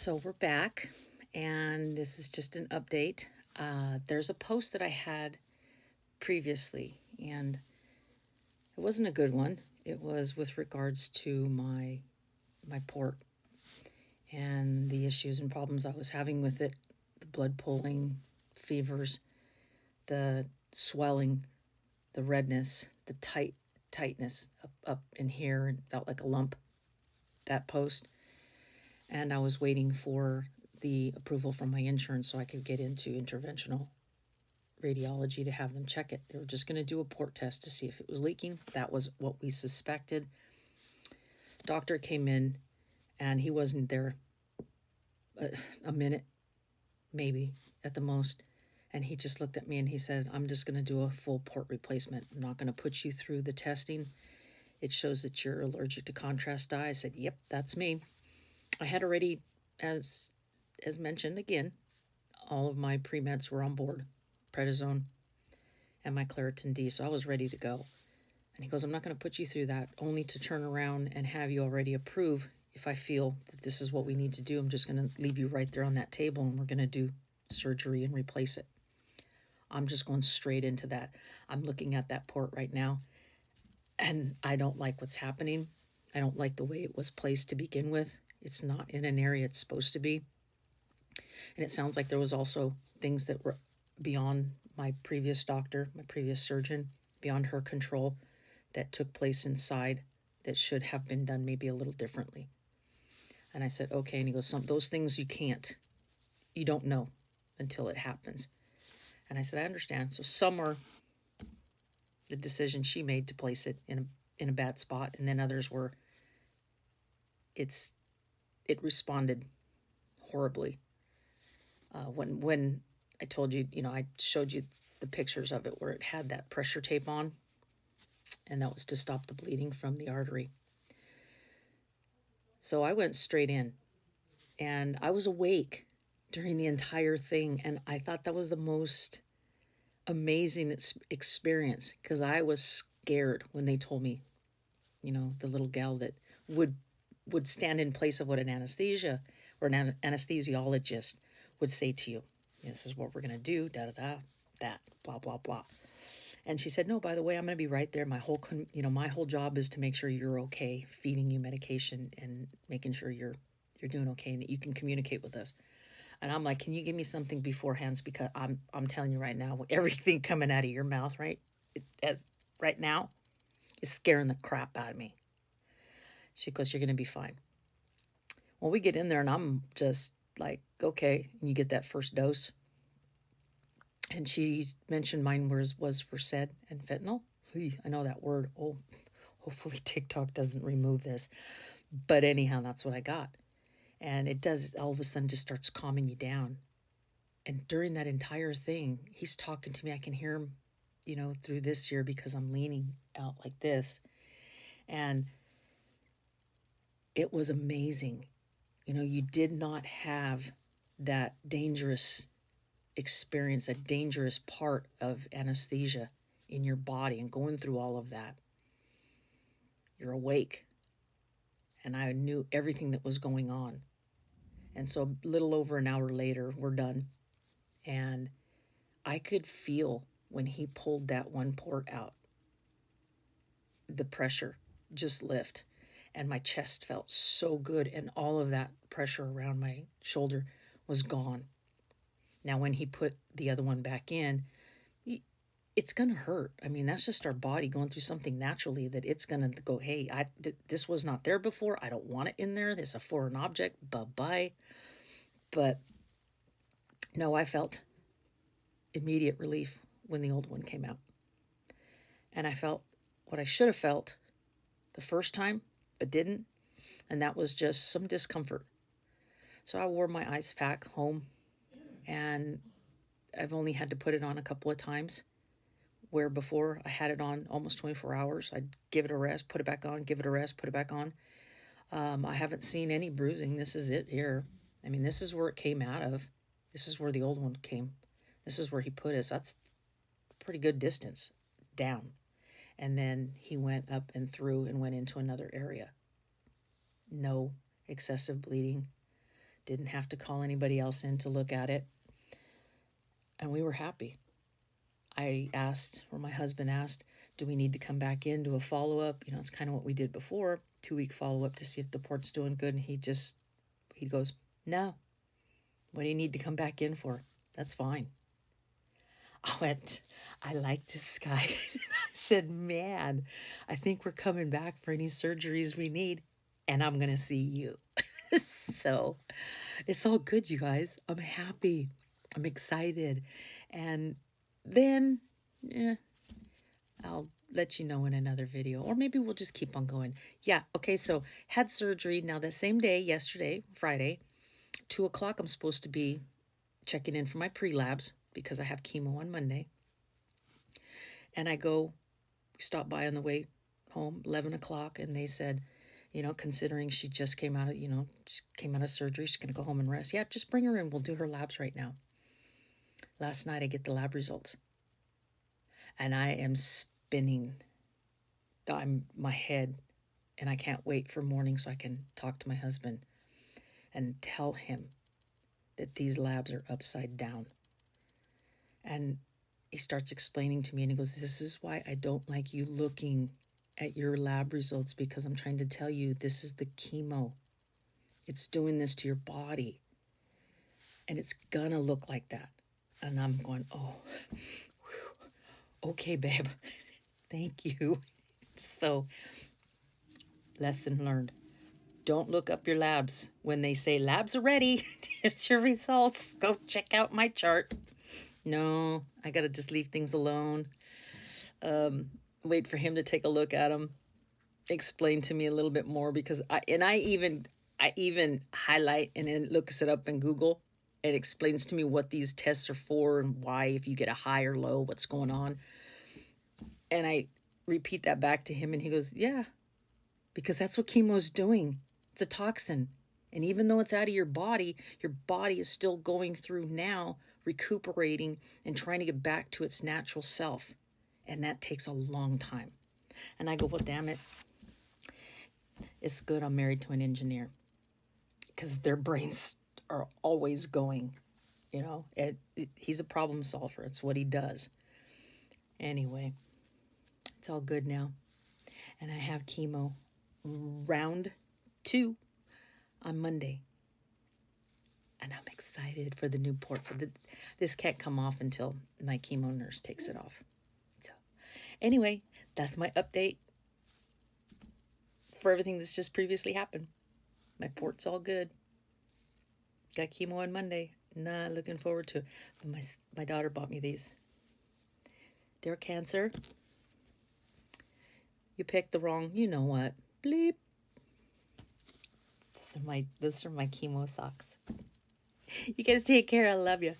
So we're back, and this is just an update. There's a post that I had previously, and it wasn't a good one. It was with regards to my port and the issues and problems I was having with it, the blood pooling, fevers, the swelling, the redness, the tightness up in here, and felt like a lump. That post, and I was waiting for the approval from my insurance so I could get into interventional radiology to have them check it. They were just going to do a port test to see if it was leaking. That was what we suspected. Doctor came in, and he wasn't there a minute, maybe at the most. And he just looked at me and he said, "I'm just going to do a full port replacement. I'm not going to put you through the testing. It shows that you're allergic to contrast dye." I said, "Yep, that's me." I had already, as mentioned again, all of my pre-meds were on board, prednisone and my Claritin D, so I was ready to go. And he goes, "I'm not going to put you through that, only to turn around and have you already approve. If I feel that this is what we need to do, I'm just going to leave you right there on that table, and we're going to do surgery and replace it." I'm just going straight into that. I'm looking at that port right now, and I don't like what's happening. I don't like the way it was placed to begin with. It's not in an area it's supposed to be. And it sounds like there was also things that were beyond my previous doctor, my previous surgeon, beyond her control, that took place inside that should have been done maybe a little differently. And I said, "Okay." And he goes, "Those things you don't know until it happens." And I said, "I understand." So some are the decision she made to place it in a bad spot, and then others were it responded horribly. When I told you, I showed you the pictures of it where it had that pressure tape on, and that was to stop the bleeding from the artery. So I went straight in, and I was awake during the entire thing, and I thought that was the most amazing experience, because I was scared when they told me, the little gal that would stand in place of what an anesthesia or an anesthesiologist would say to you. "This is what we're going to do, da-da-da, that, blah, blah, blah." And she said, "No, by the way, I'm going to be right there. My whole job is to make sure you're okay, feeding you medication and making sure you're doing okay and that you can communicate with us." And I'm like, "Can you give me something beforehand? Because I'm telling you right now, everything coming out of your mouth right now is scaring the crap out of me." She goes, "You're going to be fine." Well, we get in there, and I'm just like, "Okay." And you get that first dose. And she mentioned mine was Versed and fentanyl. I know that word. Oh, hopefully TikTok doesn't remove this. But anyhow, that's what I got. And it does, all of a sudden, just starts calming you down. And during that entire thing, he's talking to me. I can hear him, through this here, because I'm leaning out like this. And it was amazing. You did not have that dangerous experience, that dangerous part of anesthesia in your body and going through all of that. You're awake. And I knew everything that was going on. And so a little over an hour later, we're done. And I could feel when he pulled that one port out, the pressure just lift. And my chest felt so good, and all of that pressure around my shoulder was gone. Now, when he put the other one back in, it's going to hurt. I mean, that's just our body going through something naturally, that it's going to go, "Hey, this was not there before. I don't want it in there. This is a foreign object. Bye-bye." But no, I felt immediate relief when the old one came out. And I felt what I should have felt the first time, but didn't. And that was just some discomfort. So I wore my ice pack home, and I've only had to put it on a couple of times, where before I had it on almost 24 hours. I'd give it a rest, put it back on, give it a rest, put it back on. I haven't seen any bruising. This is it here. I mean, this is where it came out of. This is where the old one came. This is where he put us. That's a pretty good distance down. And then he went up and through and went into another area. No excessive bleeding. Didn't have to call anybody else in to look at it. And we were happy. I asked, or my husband asked, do we need to come back in, do a follow-up? You know, it's kind of what we did before, 2-week follow-up to see if the port's doing good. And he goes, no, what do you need to come back in for? That's fine. I went, I like this guy. I said, man, I think we're coming back for any surgeries we need, and I'm going to see you. So it's all good, you guys. I'm happy. I'm excited. And then, I'll let you know in another video, or maybe we'll just keep on going. Yeah, okay, so had surgery. Now, the same day, yesterday, Friday, 2 o'clock, I'm supposed to be checking in for my pre-labs because I have chemo on Monday. And I stop by on the way home, 11 o'clock, and they said, you know, considering she just came out of surgery, she's going to go home and rest. Yeah, just bring her in. We'll do her labs right now. Last night, I get the lab results. And I am spinning. My head, and I can't wait for morning so I can talk to my husband and tell him that these labs are upside down. And he starts explaining to me, and he goes, this is why I don't like you looking at your lab results, because I'm trying to tell you this is the chemo. It's doing this to your body, and it's gonna look like that. And I'm going, oh, okay, babe. Thank you. So, lesson learned. Don't look up your labs. When they say labs are ready, here's your results. Go check out my chart. No, I got to just leave things alone. Wait for him to take a look at them. Explain to me a little bit more, because I even highlight and then looks it up in Google. It explains to me what these tests are for and why, if you get a high or low, what's going on. And I repeat that back to him, and he goes, yeah, because that's what chemo's doing. It's a toxin. And even though it's out of your body is still going through now, recuperating and trying to get back to its natural self. And that takes a long time. And I go, well, damn it. It's good I'm married to an engineer, because their brains are always going, you know. He's a problem solver. It's what he does. Anyway, it's all good now. And I have chemo round 2 on Monday. And I'm excited for the new port. So this can't come off until my chemo nurse takes it off. So anyway, that's my update for everything that's just previously happened. My port's all good. Got chemo on Monday. Not looking forward to it. But my daughter bought me these. Dear Cancer, you picked the wrong, you know what. Bleep. Those are my chemo socks. You guys take care. I love you.